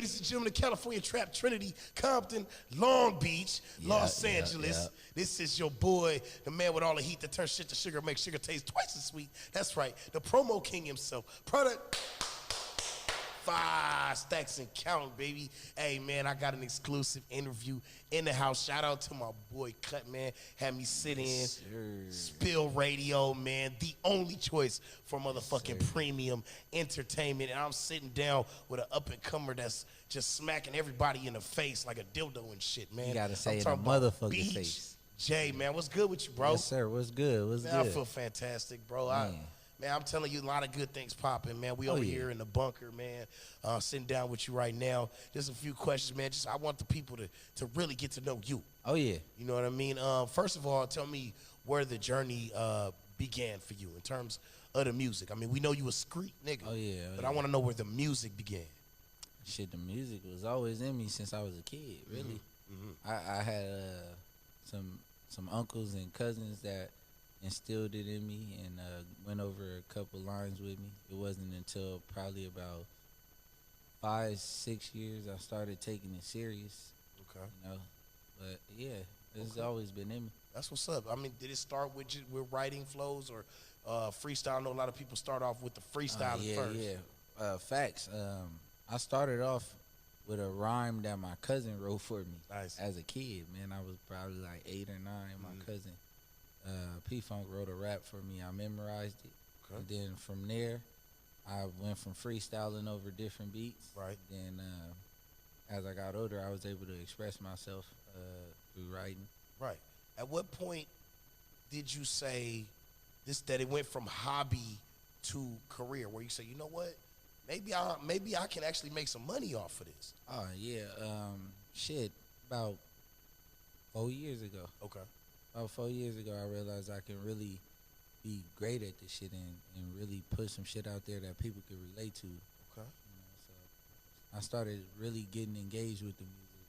Ladies and gentlemen, the California Trap Trinity, Compton, Long Beach, Los Angeles. This is your boy, the man with all the heat that turns shit to sugar, makes sugar taste twice as sweet. That's right, the promo king himself. Product 5STAXX and count, baby. Hey, man, I got an exclusive interview in the house. Shout out to my boy Cut, man. Had me sit in. Spill Radio, man. The only choice for motherfucking premium entertainment. And I'm sitting down with an up-and-comer that's just smacking everybody in the face like a dildo and shit, man. You gotta say I'm it in talking a about motherfucking Beach. face. Jay, man, what's good with you, bro? Yes, sir. What's good? What's Man, good? I feel fantastic, bro. Man, I'm telling you, a lot of good things popping, man. We over here in the bunker, man, sitting down with you right now. Just a few questions, man. I want the people to really get to know you. Oh, yeah. You know what I mean? First of all, tell me where the journey began for you in terms of the music. I mean, we know you a street nigga. Oh, yeah. But I want to know where the music began. Shit, the music was always in me since I was a kid, really. I had some uncles and cousins that instilled it in me and went over a couple lines with me. It wasn't until probably about 5-6 years I started taking it serious. Okay. You know, but yeah, it's always been in me. That's what's up. I mean, did it start with writing flows or freestyle? I know a lot of people start off with the freestyle first. Yeah. Facts. I started off with a rhyme that my cousin wrote for me. Nice. As a kid, man. I was probably like 8 or 9. My cousin P-Funk wrote a rap for me. I memorized it. Okay. And then from there, I went from freestyling over different beats. Right. Then as I got older, I was able to express myself through writing. Right. At what point did you say that it went from hobby to career, where you say, you know what, maybe I can actually make some money off of this? Oh yeah, shit. About 4 years ago. Okay. About 4 years ago, I realized I can really be great at this shit and really put some shit out there that people can relate to. Okay. You know, so I started really getting engaged with the music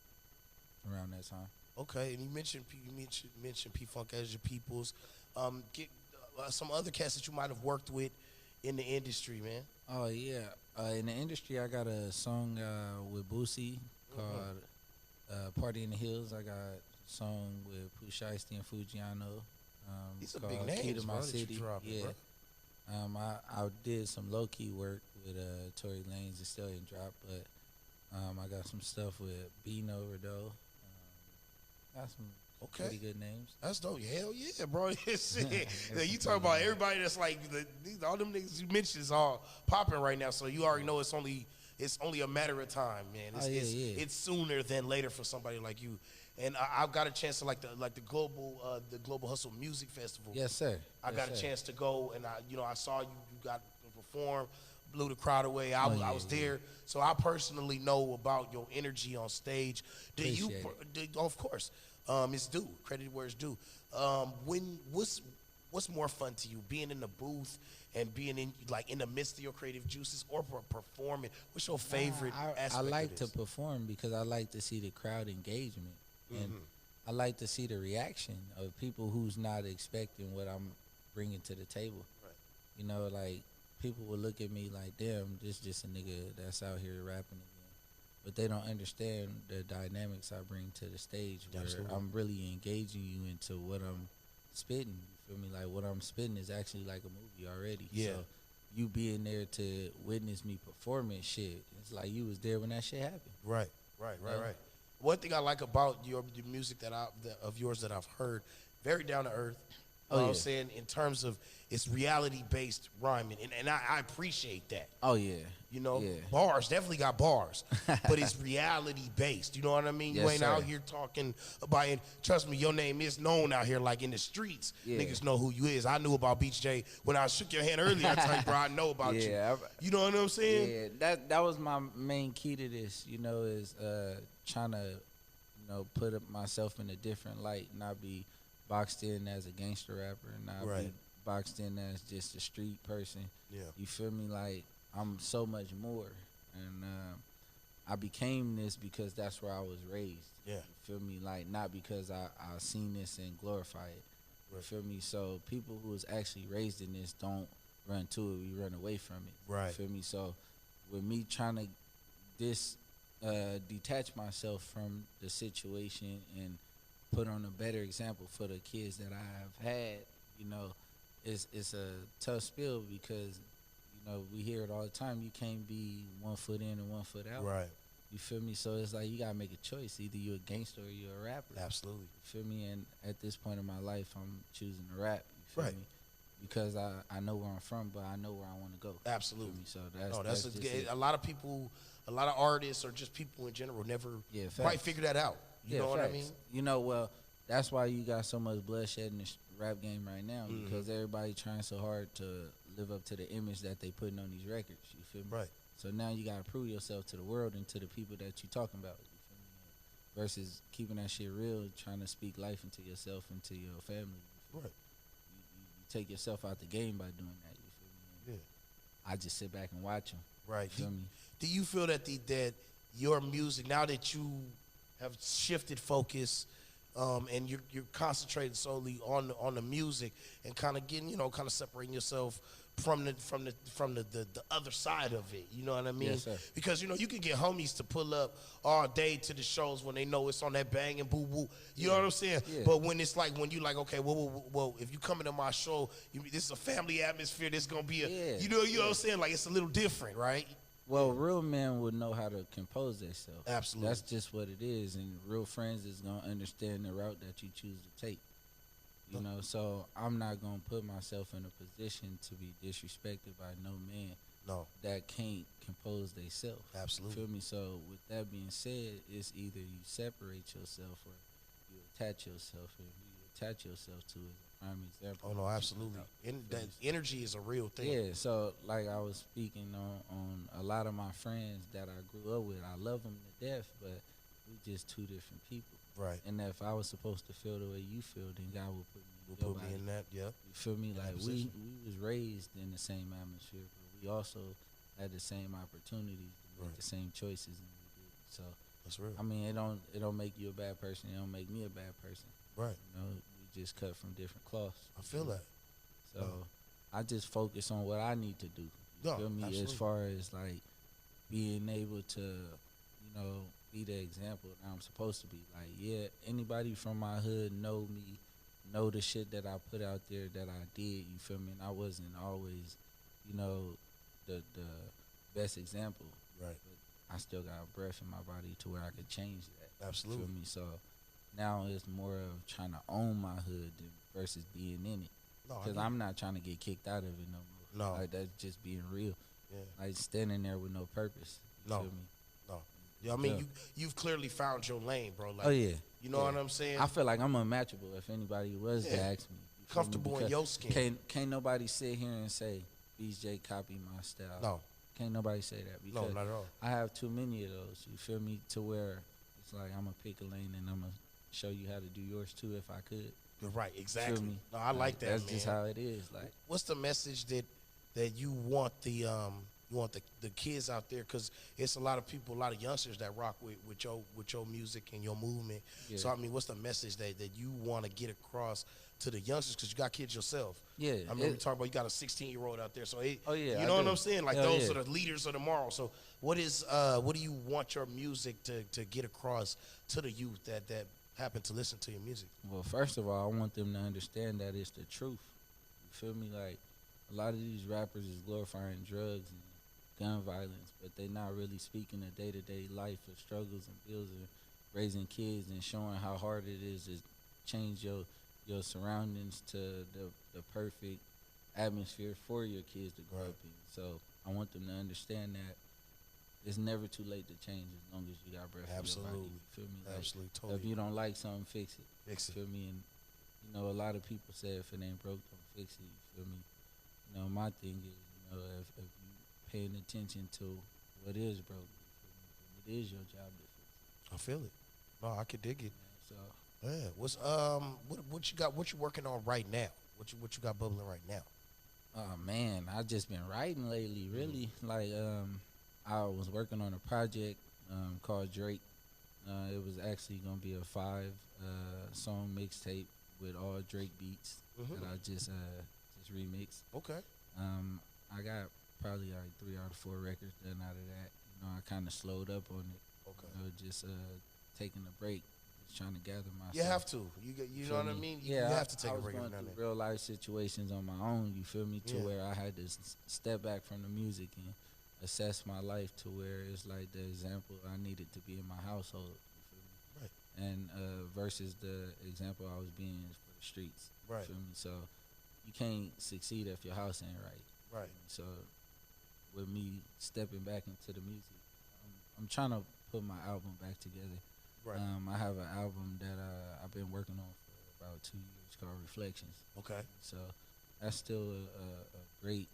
around that time. Okay, and you mentioned P-Funk as your peoples. Get some other cats that you might have worked with in the industry, man. Oh yeah, in the industry, I got a song with Boosie called "Party in the Hills." I got a song with 5STAXX and Fujiano. These are called big names, Key to My bro, City. yeah. I did some low key work with Tory Lanez and Stallion Drop, but I got some stuff with Beano Rodo. Got some pretty good names. That's dope. Hell yeah, bro. You talk about everybody that's like all them niggas you mentioned is all popping right now. So you already know it's only a matter of time, man. It's sooner than later for somebody like you. And I've got a chance to like the Global Hustle Music Festival. Yes, sir. I got a chance to go, and I saw you got to perform, blew the crowd away. I was there, so I personally know about your energy on stage. Of course, it's due. Credit where it's due. What's more fun to you, being in the booth and being in the midst of your creative juices, or performing? What's your favorite aspect? I like of to this? perform because I like to see the crowd engagement, and I like to see the reaction of people who's not expecting what I'm bringing to the table. Right. You know, like people will look at me like, damn, this just a nigga that's out here rapping again. But they don't understand the dynamics I bring to the stage, where I'm really engaging you into what I'm spitting. You feel me? Like what I'm spitting is actually like a movie already. Yeah. So you being there to witness me performing shit, it's like you was there when that shit happened. Right. One thing I like about your music of yours that I've heard, very down to earth. You know what I'm saying? In terms of it's reality-based rhyming, and I appreciate that. Oh, yeah. You know, bars, definitely got bars, but it's reality-based. You know what I mean? Yes, you ain't sir. out here talking about it. Trust me, your name is known out here, like in the streets. Yeah. Niggas know who you is. I knew about Beach J when I shook your hand earlier. I tell you, bro, I know about you. You know what I'm saying? Yeah, that was my main key to this, you know, is trying to, put up myself in a different light, not be boxed in as a gangster rapper, not be boxed in as just a street person. Yeah. You feel me? Like, I'm so much more. And I became this because that's where I was raised. Yeah. You feel me? Like, not because I seen this and glorify it. You feel me? So people who was actually raised in this don't run to it. We run away from it. Right. You feel me? So with me trying to detach myself from the situation and put on a better example for the kids that I have had. You know, it's a tough spill because we hear it all the time. You can't be 1 foot in and 1 foot out. Right. You feel me? So it's like you gotta make a choice. Either you're a gangster or you're a rapper. Absolutely. You feel me? And at this point in my life, I'm choosing to rap. You feel Right. me? Because I know where I'm from, but I know where I want to go. Absolutely. So that's just it. a lot of people, a lot of artists, or just people in general, never quite figure that out. You know what I mean? Well, that's why you got so much bloodshed in the rap game right now, because everybody trying so hard to live up to the image that they putting on these records. You feel me? Right. So now you gotta prove yourself to the world and to the people that you talking about. You feel me? Versus keeping that shit real, trying to speak life into yourself and to your family. Right. You take yourself out the game by doing that. You feel me? Yeah. I just sit back and watch them. Right. You feel me? Do you feel that that your music, now that you have shifted focus, and you're concentrating solely on the music and kind of getting, kind of separating yourself from the other side of it, you know what I mean? Yes, sir. Because you can get homies to pull up all day to the shows when they know it's on that bang and boo boo, you know what I'm saying? Yeah. But when it's like, when you like, okay, well, if you come into my show, this is a family atmosphere. This gonna be you know what I'm saying? Like, it's a little different, right? Well, real men would know how to compose themselves. Absolutely. That's just what it is, and real friends is gonna understand the route that you choose to take. You know, so I'm not gonna put myself in a position to be disrespected by no man that can't compose themselves. Absolutely. You feel me? So with that being said, it's either you separate yourself or you attach yourself. And who you attach yourself to is a prime example. Oh no, absolutely. That energy is a real thing. Yeah. So like I was speaking on a lot of my friends that I grew up with. I love them to death, but we just two different people. Right. And if I was supposed to feel the way you feel, then God would put me in that. Yeah. You feel me? Like we was raised in the same atmosphere, but we also had the same opportunities to make the same choices, and we did. So that's real. I mean, it don't make you a bad person. It don't make me a bad person. Right. We just cut from different cloths. I feel that. So I just focus on what I need to do. You feel me? Absolutely. As far as like being able to, be the example that I'm supposed to be. Like, anybody from my hood know me, know the shit that I put out there that I did, you feel me? And I wasn't always, the best example. Right. But I still got a breath in my body to where I could change that. Absolutely. You feel me? So now it's more of trying to own my hood versus being in it. Because I'm not trying to get kicked out of it no more. No. Like, that's just being real. Yeah. Like, standing there with no purpose. You feel me? No. Yeah, I mean, you've clearly found your lane, bro. Like, you know what I'm saying? I feel like I'm unmatchable if anybody was to ask me. Comfortable in your skin. Can't nobody sit here and say, BJ copy my style. No. Can't nobody say that. Because no, not at all. I have too many of those, you feel me, to where it's like I'm going to pick a lane and I'm going to show you how to do yours too if I could. You're right, exactly. Feel me? No, I like that, That's man. just how it is. Like, what's the message that you want the kids out there, because it's a lot of people, a lot of youngsters that rock with your music and your movement. So I mean, what's the message that you want to get across to the youngsters, because you got kids yourself? Yeah, I mean, we talk about you got a 16-year-old out there, so you I know what do. I'm saying? Like, those are the leaders of tomorrow. So what do you want your music to get across to the youth that happen to listen to your music? Well, first of all, I want them to understand that it's the truth. You feel me? Like, a lot of these rappers is glorifying drugs and gun violence, but they not really speaking the day-to-day life of struggles and bills and raising kids and showing how hard it is to change your surroundings to the perfect atmosphere for your kids to grow up in. So I want them to understand that it's never too late to change as long as you got breath in your body. You feel me? Like, Absolutely, totally. If you don't like something, fix it. Fix it. You feel me? And a lot of people say if it ain't broke, don't fix it. You feel me? My thing is, if you paying attention to what is broke, you feel me? It is your job to fix it. I feel it. No, I could dig it. So what's what you got? What you working on right now? What you got bubbling right now? Oh man, I just been writing lately. Really, like I was working on a project called Drake. It was actually gonna be a 5 song mixtape with all Drake beats that I just remixed. Okay. I got probably like 3 out of 4 records done out of that. I kind of slowed up on it. just taking a break, just trying to gather myself. You have to. You know what I mean? You have to take a break. I was going through real life situations on my own. You feel me? To where I had to step back from the music and assess my life to where it's like the example I needed to be in my household. You feel me? Right. And versus the example I was being for the streets. Right. You feel me? So you can't succeed if your house ain't right. Right. So with me stepping back into the music, I'm trying to put my album back together. Right. I have an album that I've been working on for about 2 years called Reflections. Okay. So that's still a great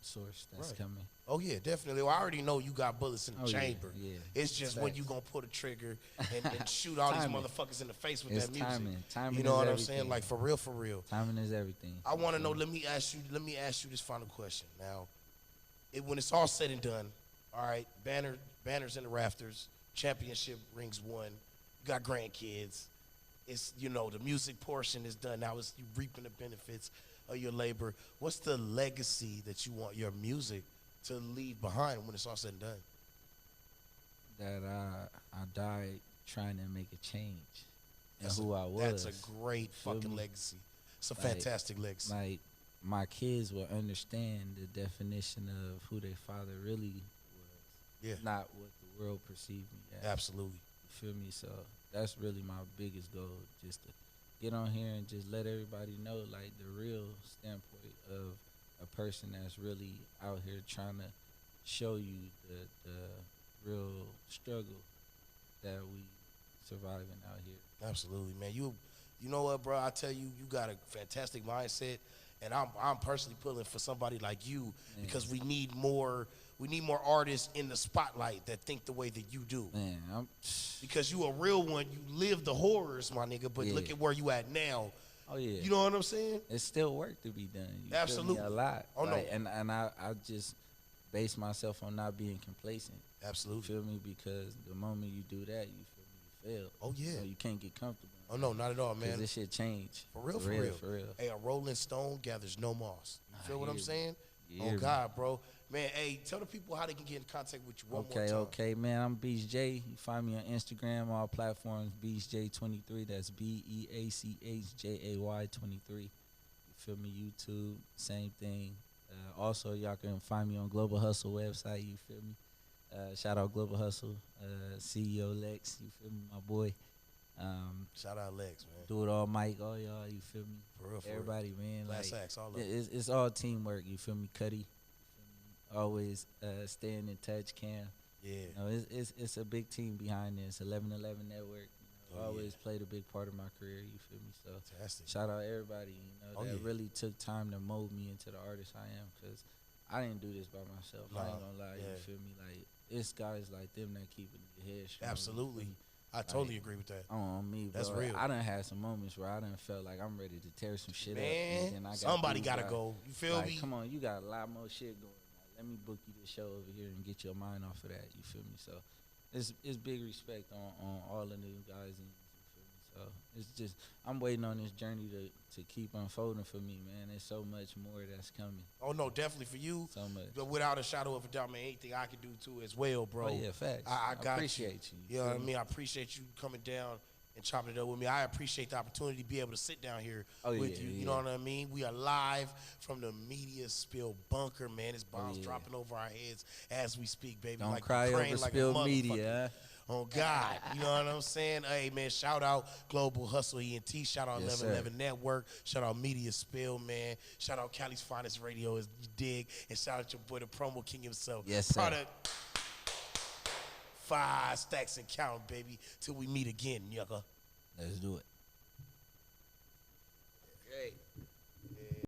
source that's coming. Oh yeah, definitely. Well, I already know you got bullets in the chamber. Yeah. It's just when you gonna pull the trigger and shoot all these motherfuckers in the face with that music. Timing you know what everything. I'm saying? Like for real. Timing is everything. I want to know. Let me ask you this final question. Now, when it's all said and done, all right, banners in the rafters, championship rings won, you got grandkids. It's the music portion is done. Now it's you reaping the benefits of your labor. What's the legacy that you want your music to leave behind when it's all said and done? That I died trying to make a change in who I was. That's a great fucking legacy. It's a fantastic legacy. Like my kids will understand the definition of who their father really was. Yeah. Not what the world perceived me as. Absolutely. You feel me? So that's really my biggest goal, just to get on here and just let everybody know, like, the real standpoint of a person that's really out here trying to show you the real struggle that we surviving out here. Absolutely, man. You know what, bro? I tell you, you got a fantastic mindset, and I'm personally pulling for somebody like you because we need more artists in the spotlight that think the way that you do. Man, because you a real one. You live the horrors, my nigga. But look at where you at now. Oh yeah. You know what I'm saying? It's still work to be done. You Absolutely. feel me? A lot. Oh like, no. And I just base myself on not being complacent. Absolutely. You feel me? Because the moment you do that, you feel me, you fail. Oh yeah. You can't get comfortable. Oh no, not at all, man. This shit change. For real. Hey, a rolling stone gathers no moss. You feel what I'm saying? Oh God, bro. Man, hey, tell the people how they can get in contact with you one more time. Okay, man. I'm Beast J. You find me on Instagram, all platforms, Beast J23. That's BEACHJAY 23. You feel me? YouTube, same thing. Also, y'all can find me on Global Hustle website. You feel me? Shout out Global Hustle. CEO Lex. You feel me? My boy. Shout out Lex, man. Do it all, Mike. All y'all. You feel me? For real, everybody, man. 5STAXX, all of it. It's all teamwork. You feel me? Cuddy. Always staying in touch, Cam. Yeah. It's a big team behind this. 1111 Network. Always played a big part of my career. You feel me? So fantastic. Shout out everybody. That really took time to mold me into the artist I am. Because I didn't do this by myself. I ain't gonna lie. You feel me? Like it's guys like them that keeping your head strong. Absolutely. I totally agree with that. On me, bro. That's real. I done had some moments where I done felt like I'm ready to tear some shit up. Man, somebody gotta go. You feel me? Come on, you got a lot more shit going. Let me book you this show over here and get your mind off of that. You feel me? So it's big respect on all of the new guys. And you feel me? So it's just I'm waiting on this journey to keep unfolding for me, man. There's so much more that's coming. Oh no, definitely for you. So much. But without a shadow of a doubt, man, anything I can do too as well, bro. Oh yeah, facts. I appreciate you. You know what I mean? I appreciate you coming down and chopping it up with me. I appreciate the opportunity to be able to sit down here with you. You know what I mean? We are live from the Media Spill bunker, man. It's bombs dropping over our heads as we speak, baby. Don't like cry over spilled media. Oh, God. You know what I'm saying? Hey, man, shout out Global Hustle ENT. Shout out 1111 Network. Shout out Media Spill, man. Shout out Cali's Finest Radio, as you dig. And shout out your boy, the promo king himself. Yes, sir. Product 5STAXX and count, baby, till we meet again, yucca. Let's do it. Great.